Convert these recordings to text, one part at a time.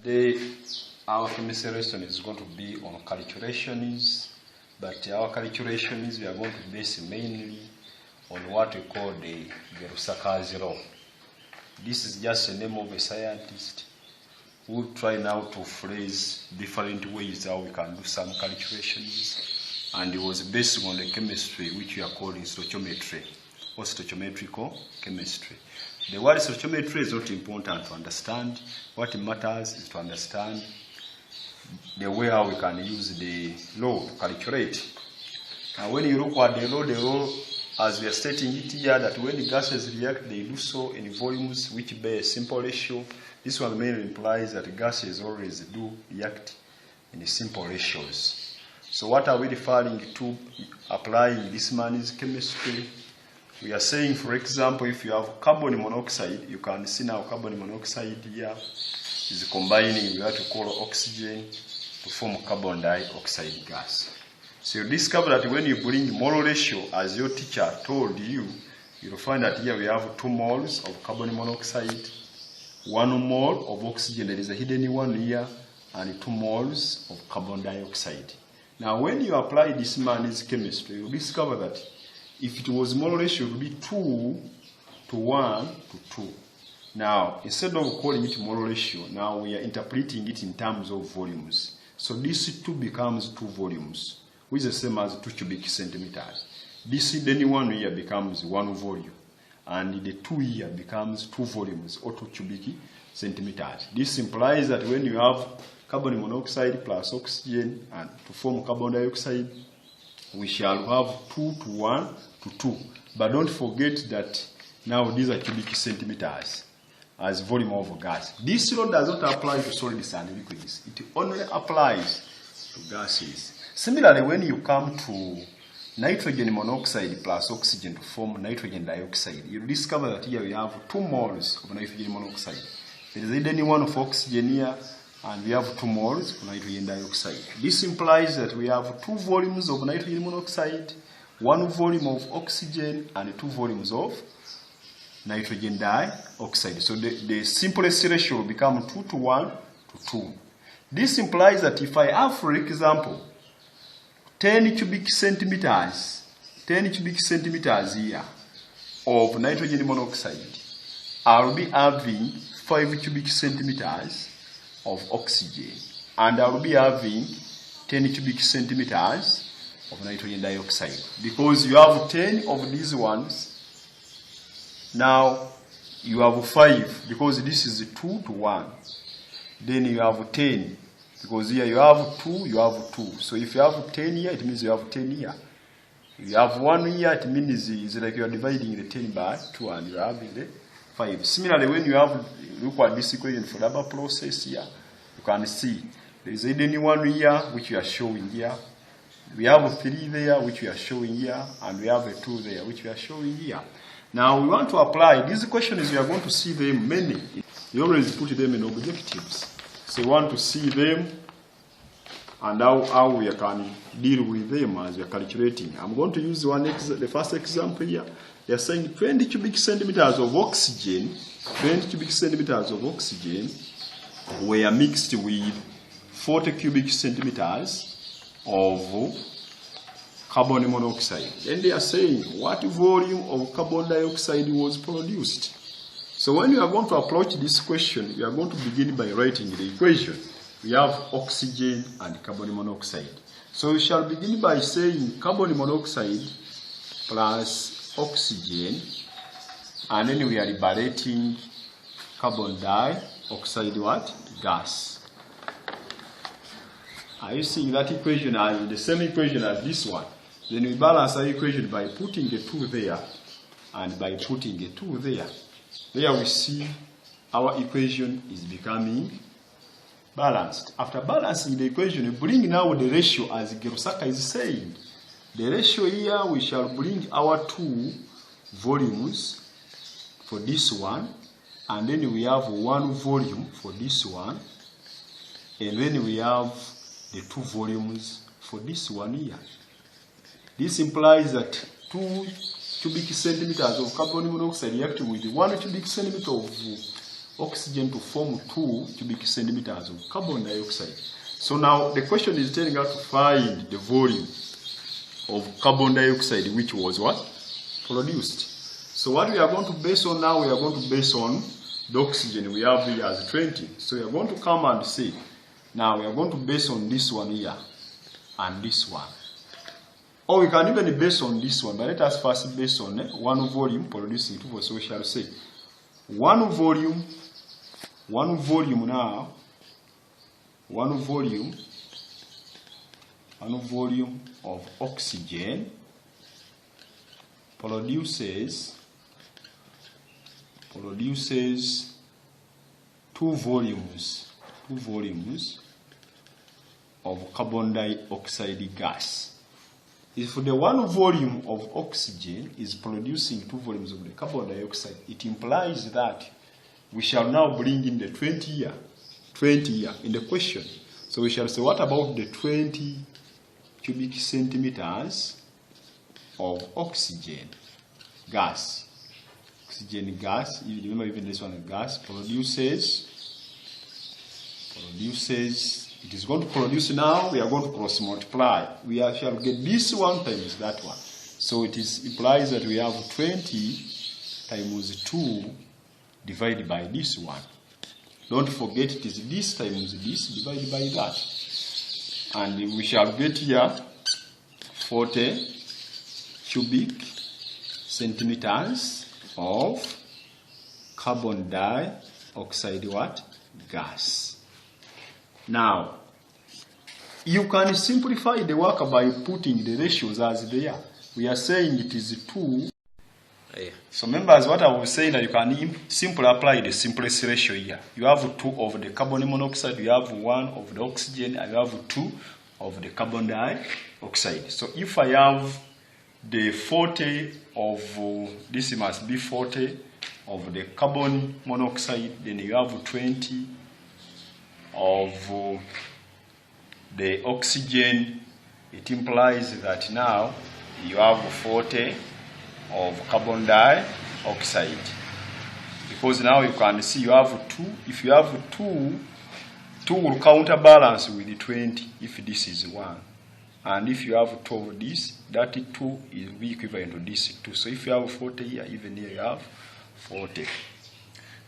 Our chemistry lesson is going to be on calculations, but our calculations we are going to base mainly on what we call the Gerusaka's law. This is just a name of a scientist who try now to phrase different ways how we can do some calculations, and it was based on the chemistry which we are calling stoichiometry or stoichiometrical chemistry. The word stoichiometry is not important to understand. What matters is to understand the way how we can use the law to calculate. And when you look at the law, as we are stating it here, that when the gases react, they do so in volumes which bear a simple ratio. This one mainly implies that gases always do react in simple ratios. So what are we referring to applying this man's chemistry? We are saying, for example, if you have carbon monoxide, you can see now carbon monoxide here is combining with what we call oxygen to form carbon dioxide gas. So you discover that when you bring mole ratio, as your teacher told you, you'll find that here we have 2 moles of carbon monoxide, 1 mole of oxygen, there is a hidden one here, and 2 moles of carbon dioxide. Now when you apply this man's chemistry, you'll discover that if it was mole ratio, it would be 2 to 1 to 2. Now, instead of calling it mole ratio, now we are interpreting it in terms of volumes. So this 2 becomes 2 volumes, which is the same as 2 cubic centimeters. This hidden one here becomes 1 volume, and the 2 here becomes 2 volumes or 2 cubic centimeters. This implies that when you have carbon monoxide plus oxygen and to form carbon dioxide, we shall have 2 to 1 to 2. But don't forget that now these are cubic centimeters as volume of gas. This law does not apply to solids and liquids. It only applies to gases. Similarly, when you come to nitrogen monoxide plus oxygen to form nitrogen dioxide, you discover that here we have 2 moles of nitrogen monoxide. There is hidden one of oxygen here, and we have 2 moles of nitrogen dioxide. This implies that we have 2 volumes of nitrogen monoxide, 1 volume of oxygen, and 2 volumes of nitrogen dioxide. So the simplest ratio will become 2 to 1 to 2. This implies that if I have, for example, 10 cubic centimeters here of nitrogen monoxide, I will be having 5 cubic centimeters of oxygen, and I will be having 10 cubic centimeters of nitrogen dioxide, because you have 10 of these ones. Now you have 5 because this is 2 to 1. Then you have 10 because here you have 2, you have 2. So if you have 10 here, it means you have 10 here. If you have 1 here, it means it's like you are dividing the 10 by 2 and you are having the 5. Similarly, when you have, look at this equation for double process here, you can see there is hidden one here which we are showing here. We have 3 there which we are showing here, and we have a 2 there which we are showing here. Now we want to apply these questions. You are going to see them many. You always put them in objectives. So you want to see them and how we can deal with them as we are calculating. I'm going to use the first example here. They are saying 20 cubic centimeters of oxygen, 20 cubic centimeters of oxygen were mixed with 40 cubic centimeters of carbon monoxide. Then they are saying what volume of carbon dioxide was produced. So when you are going to approach this question, we are going to begin by writing the equation. We have oxygen and carbon monoxide. So we shall begin by saying carbon monoxide plus oxygen, and then we are liberating carbon dioxide gas. Are you seeing that equation as the same equation as this one? Then we balance our equation by putting a 2 there and by putting a 2 there. There we see our equation is becoming balanced. After balancing the equation, we bring now the ratio as Gerusaka is saying. The ratio here, we shall bring our 2 volumes for this one, and then we have 1 volume for this one, and then we have the 2 volumes for this one here. This implies that 2 cubic centimeters of carbon monoxide react with 1 cubic centimeter of oxygen to form 2 cubic centimeters of carbon dioxide. So now the question is telling us to find the volume of carbon dioxide which was what? Produced. So what we are going to base on now, we are going to base on the oxygen we have here as 20. So we are going to come and see. Now we are going to base on this one here and this one. Or we can even base on this one, but let us first base on one volume producing 2. So we shall say one volume now, one volume of oxygen produces 2 volumes of carbon dioxide gas. If the 1 volume of oxygen is producing 2 volumes of the carbon dioxide, it implies that we shall now bring in the 20 here in the question. So we shall say, what about the 20 cubic centimeters of oxygen gas? Oxygen gas, you remember even this one, gas produces, it is going to produce now, we are going to cross multiply. We shall get this one times that one. So it implies that we have 20 times 2 divided by this one. Don't forget it is this times this divided by that. And we shall get here 40 cubic centimeters of carbon dioxide what? Gas. Now, you can simplify the work by putting the ratios as they are. We are saying it is 2. So members, what I was saying that you can simply apply the simplest ratio here. You have 2 of the carbon monoxide, you have 1 of the oxygen, and you have 2 of the carbon dioxide. So if I have the 40 of, this must be 40 of the carbon monoxide, then you have 20 of the oxygen. It implies that now you have 40 of carbon dioxide, because now you can see you have 2. If you have 2 will counterbalance with the 20 if this is 1, and if you have 2 of this, that 2 will be equivalent to this 2. So if you have 40 here, even here you have 40.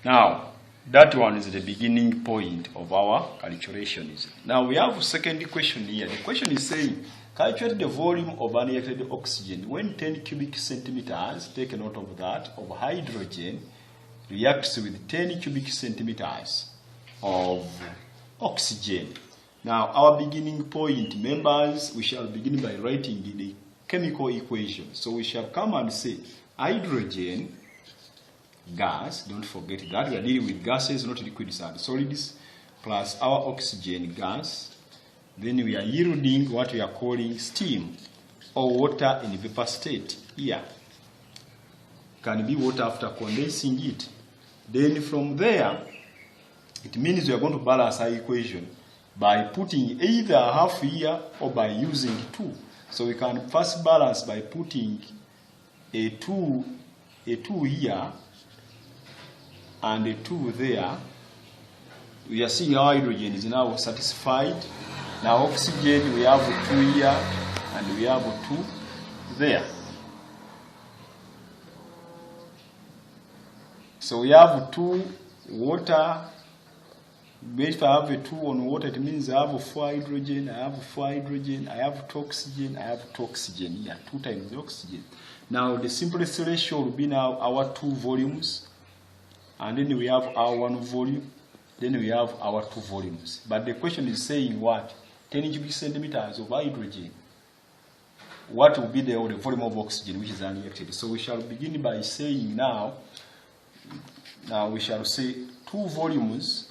Now that one is the beginning point of our calculations. Now we have a second question here. The question is saying, calculate the volume of unelected oxygen when 10 cubic centimeters, take note of that, of hydrogen reacts with 10 cubic centimeters of oxygen. Now our beginning point, members, we shall begin by writing the chemical equation. So we shall come and say hydrogen gas, don't forget that we are dealing with gases, not liquids and solids, plus our oxygen gas. Then we are yielding what we are calling steam or water in vapor state here. Can be water after condensing it. Then from there, it means we are going to balance our equation by putting either half here or by using 2. So we can first balance by putting a 2 here and a 2 there. We are seeing our hydrogen is now satisfied. Now oxygen, we have 2 here and we have 2 there. So we have 2 water. If I have a 2 on water, it means I have 4 hydrogen, I have 4 hydrogen, I have 2 oxygen, I have 2 oxygen here, 2 times the oxygen. Now the simplest ratio will be now our 2 volumes, and then we have our 1 volume, then we have our 2 volumes. But the question is saying what? 10 cubic centimeters of hydrogen. What will be the volume of oxygen which is unreacted? So we shall begin by saying now we shall say 2 volumes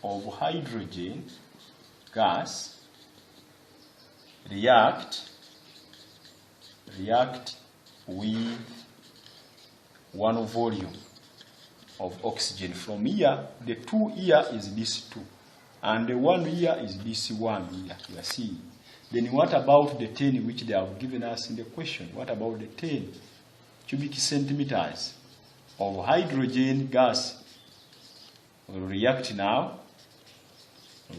of hydrogen gas react with 1 volume of oxygen. From here, the 2 here is this 2, and the 1 here is this 1 here. You are seeing. Then what about the 10 which they have given us in the question? What about the 10 cubic centimeters of hydrogen gas will react now.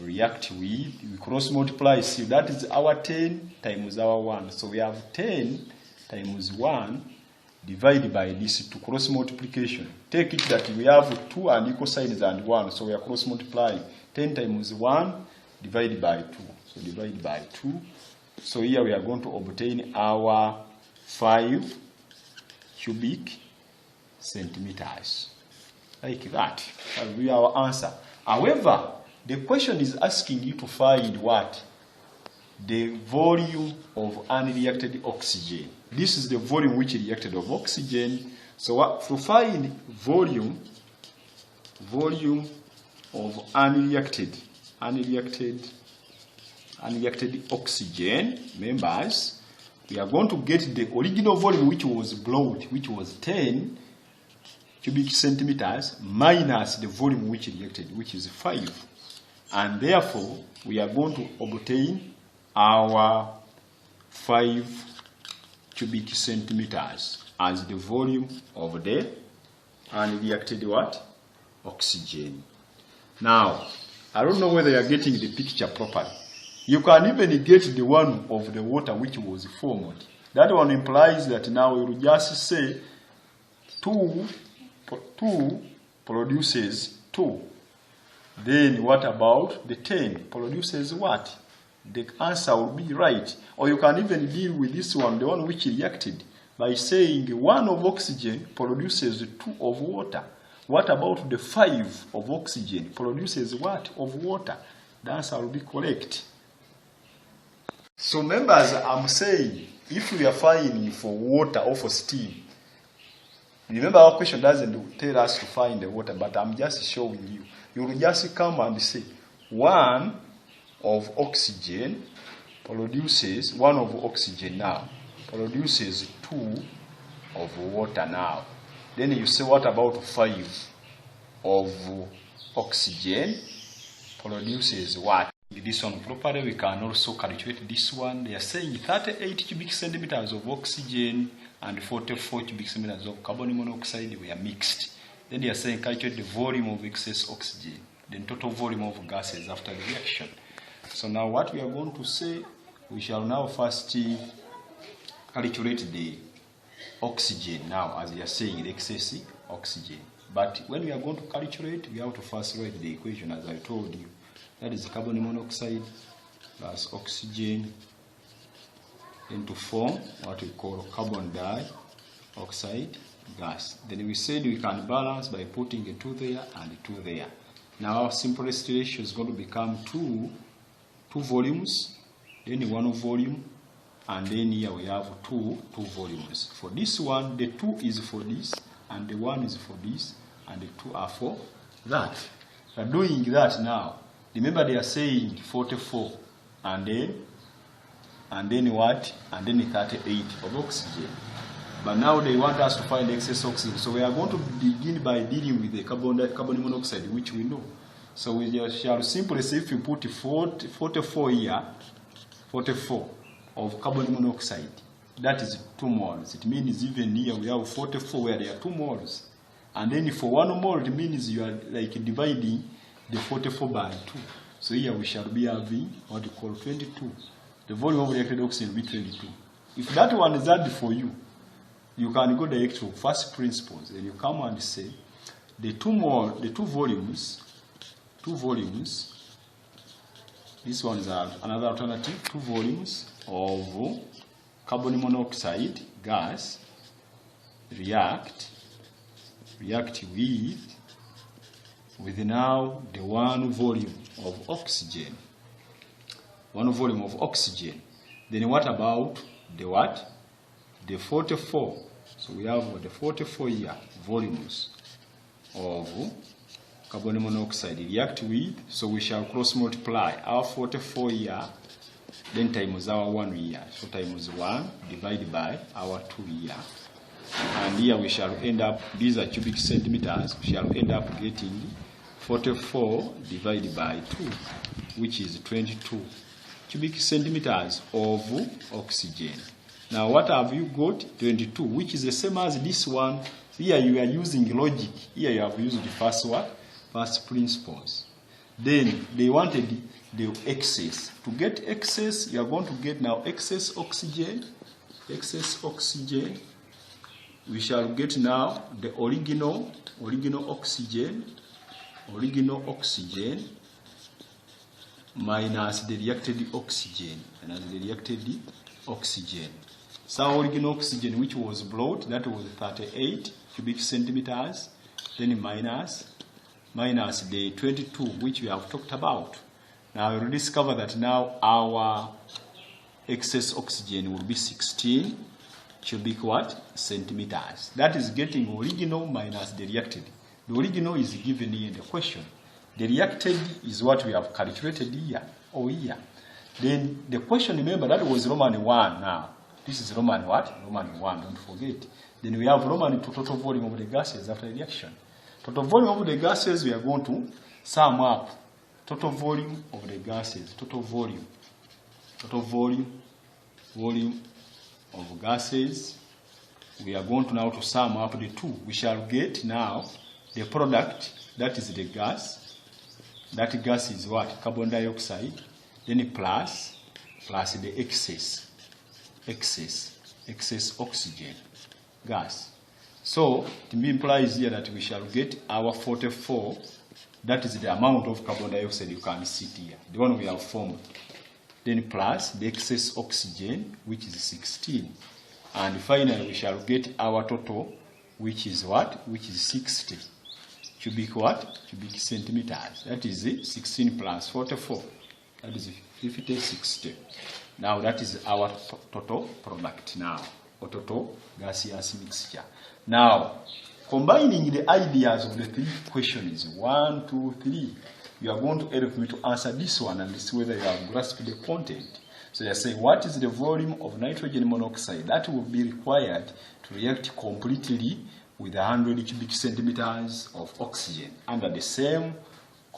React with, we cross multiply, see that is our 10 times our 1. So we have 10 times 1 divided by this 2, cross multiplication. Take it that we have 2 and equal signs and 1, so we are cross multiplying. 10 times 1 divided by 2, so divided by 2. So here we are going to obtain our 5 cubic centimeters. Like that. That will be our answer. However, the question is asking you to find what? The volume of unreacted oxygen. This is the volume which reacted of oxygen. So what, to find volume of unreacted oxygen members, we are going to get the original volume which was brought, which was 10 cubic centimeters, minus the volume which reacted, which is 5. And therefore, we are going to obtain our 5 cubic centimeters as the volume of the unreacted what? Oxygen. Now, I don't know whether you are getting the picture properly. You can even get the one of the water which was formed. That one implies that now we will just say 2 produces 2. Then what about the 10 produces what? The answer will be right. Or you can even deal with this one, the one which reacted, by saying 1 of oxygen produces 2 of water. What about the 5 of oxygen produces what? Of water. The answer will be correct. So members, I'm saying, if we are finding for water or for steam, remember our question doesn't tell us to find the water, but I'm just showing you. You will just come and say 1 of oxygen produces 2 of water now. Then you say what about 5 of oxygen produces what? This one properly, we can also calculate this one. They are saying 38 cubic centimeters of oxygen and 44 cubic centimeters of carbon monoxide were mixed. Then they are saying calculate the volume of excess oxygen, then total volume of gases after the reaction. So now what we are going to say, we shall now first calculate the oxygen now, as we are saying, the excess oxygen. But when we are going to calculate, we have to first write the equation as I told you. That is carbon monoxide plus oxygen, then to form what we call carbon dioxide gas. Then we said we can balance by putting a 2 there and a 2 there. Now our simplest ratio is going to become 2 volumes, then 1 volume, and then here we have 2 volumes. For this one, the 2 is for this, and the 1 is for this, and the 2 are for that. We are doing that now. Remember they are saying 44, and then what? And then 38 of oxygen. But now they want us to find excess oxygen. So we are going to begin by dealing with the carbon monoxide, which we know. So we shall simply say if you put 44 here, 44 of carbon monoxide, that is 2 moles. It means even here we have 44 where there are 2 moles. And then for 1 mole, it means you are like dividing the 44 by 2. So here we shall be having what we call 22. The volume of reacted oxygen will be 22. If that one is hard for you, you can go direct to first principles, and you come and say the two volumes, this one is another alternative, 2 volumes of carbon monoxide gas react with now the 1 volume of oxygen. 1 volume of oxygen. Then what about the what? The 44. So we have the 44 here volumes of carbon monoxide react with. So we shall cross multiply our 44 here, then times our 1 here. So times 1 divided by our 2 here. And here we shall end up, these are cubic centimeters, we shall end up getting 44 divided by 2, which is 22 cubic centimeters of oxygen. Now what have you got? 22, which is the same as this one. Here you are using logic. Here you have used the first what? First principles. Then they wanted the excess. To get excess, you are going to get now excess oxygen. Excess oxygen. We shall get now the original oxygen minus the reacted oxygen. So original oxygen which was brought, that was 38 cubic centimeters, then minus the 22 which we have talked about. Now we will discover that now our excess oxygen will be 16 cubic what? Centimeters. That is getting original minus the reacted. The original is given here in the question. The reacted is what we have calculated here or here. Then the question, remember, that was Roman 1 now. This is Roman what? Roman 1, don't forget. Then we have Roman 2, total volume of the gases after reaction. Total volume of the gases, we are going to sum up. Total volume of the gases, total volume of gases. We are going to now to sum up the two. We shall get now the product, that is the gas. That gas is what? Carbon dioxide. Then plus the excess oxygen gas. So it implies here that we shall get our 44. That is the amount of carbon dioxide you can see here, the one we have formed. Then plus the excess oxygen, which is 16. And finally we shall get our total, which is what? Which is 60 cubic what? Cubic centimeters. That is 16 plus 44. That is 50, 60. Now that is our total product now, or total gaseous mixture. Now, combining the ideas of the three questions, 1, 2, 3, you are going to help me to answer this one and see whether you have grasped the content. So they say, what is the volume of nitrogen monoxide that will be required to react completely with 100 cubic centimeters of oxygen under the same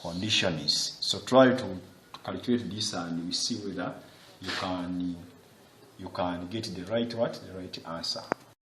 conditions? So try to calculate this and we see whether you can get the right what? The right answer.